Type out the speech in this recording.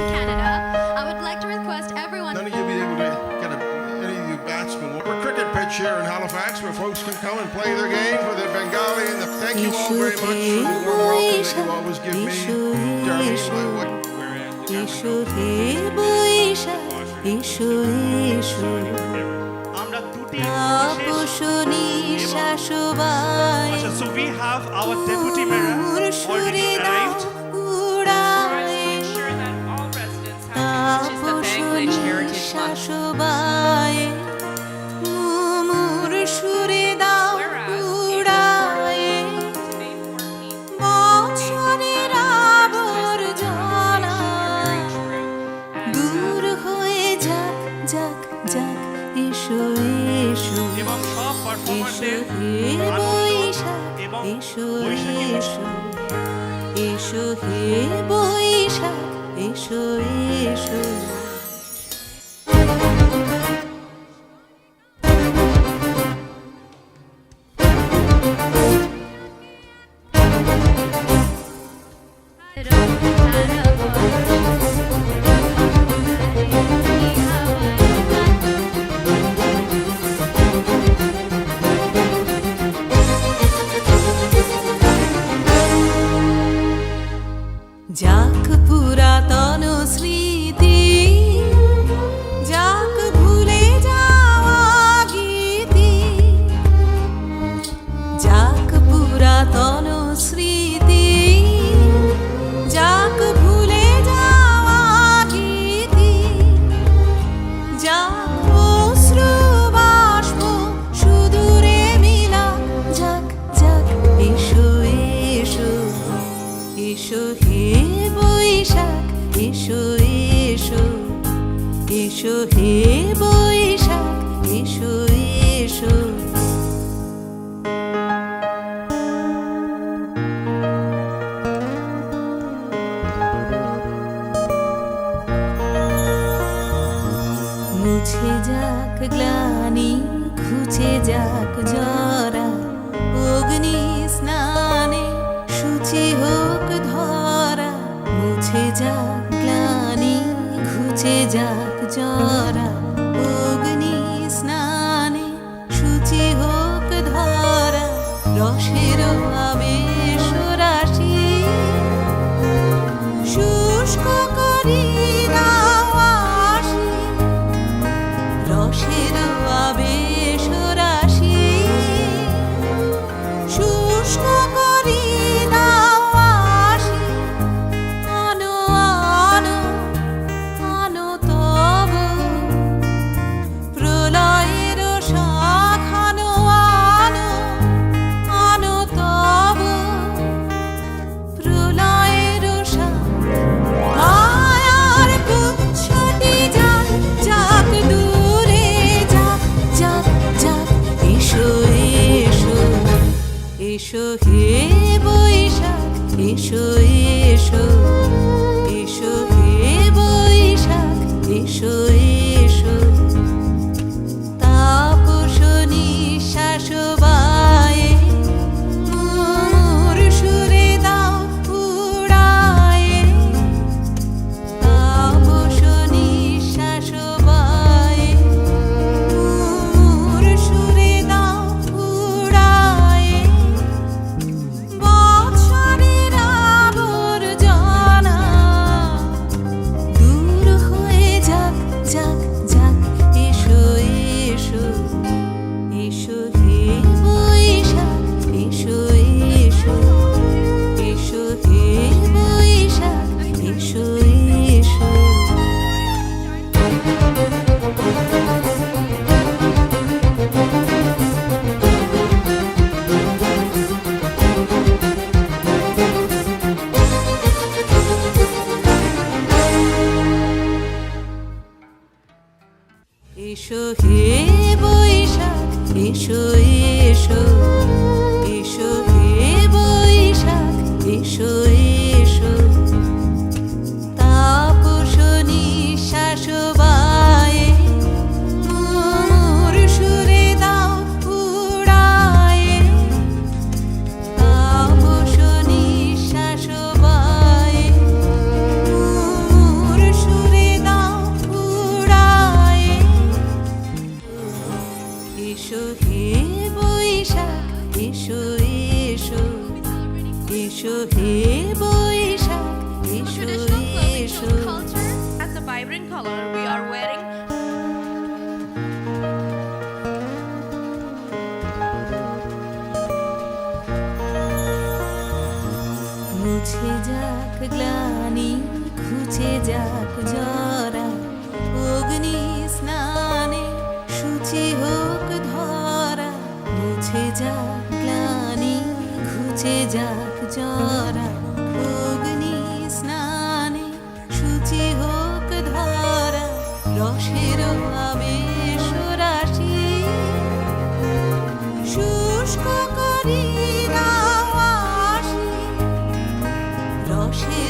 Canada. I would like to request everyone. None of you be able to get any of you batsmen. We're cricket pitch here in Halifax where folks can come and play their game for the Bengali. And thank you all very much for the warm welcome that you always give me, Jeremy, my wife. এসো হে বৈশাখ এসো এসো আমরা দুটি তাপসনী শাসবায় আচ্ছা, so we have our deputy mayor already arrived. Ensure that all residents have been to the Bangladesh Heritage Month. শাসবায় মুমুর সুরে দাও উড়ায়ে May 14th, বছরের আবর্জনা very true. দূর হয়ে যাক যাক যাক এসো এসো এবং সব এসো পারফরমারদের হে বৈশাখ এবং এসো বৈশাখী এসো এসো হে বৈশাখ এসো এসো যাক পুরাতন স্মৃতি যাক ভুলে যাওয়া গীতি যাক পুরাতন স্মৃতি যাক ভুলে যাওয়া গীতি যাক অশ্রু বাষ্প সুদূরে মিলা যাক যাক এসো এসো এসো হে বৈশাখ এসো এসো এসো হে বৈশাখ এসো এসো মুছে যাক গ্লানি ঘুচে যাক জরা অগ্নি স্নানে সূচি হোক ধরা মুছে যাক গ্লানি ঘুচে যাক জরা অগ্নি স্নানে সূচি হোক ধরা রসের আবেশ রাশি শুষ্ক করি দাও আসি রসের আবেশ রাশি শুষ্ক করি দাও আসি আনো আনো আনো তব প্রলয়ের শাখ আনো আনো আনো তব প্রলয়ের শাখ মায়ার গুচ্ছটি যাক যাক দূরে যাক যাক যাক এসো এসো এসো হে বৈশাখ এসো এসো এসো হে বৈশাখ এসো এসো তাপসনী শাসবায়ে মুমুর সুরে দাও উড়ায়ে তাপসনী শাসবায়ে মুমুর সুরে দাও উড়ায়ে বছরের আবর্জনা দূর হয়ে যাক যাক যাক এসো এসো এসো হে বৈশাখ এসো এসো এসো হে বৈশাখ এসো এসো এসো হে বৈশাখ এসো এসো এসো হে বৈশাখ এসো এসো তাপসনী শাসবায়ে মুমুর সুরে দাও উড়ায়ে তাপসনী শাসবায়ে মুমুর এসো হে বৈশাখ এসো Traditional clothing এসো shows culture. As a vibrant color, we are wearing মুছে যাক গ্লানি ঘুচে যাক জরা অগ্নি স্নানে সূচি হোক ধরা মুছে যাক গ্লানি ঘুচে যাক জরা অগ্নি স্নানে সূচি হোক ধরা রসের আবেশ রাশি শুষ্ক করি দাও আসি রসে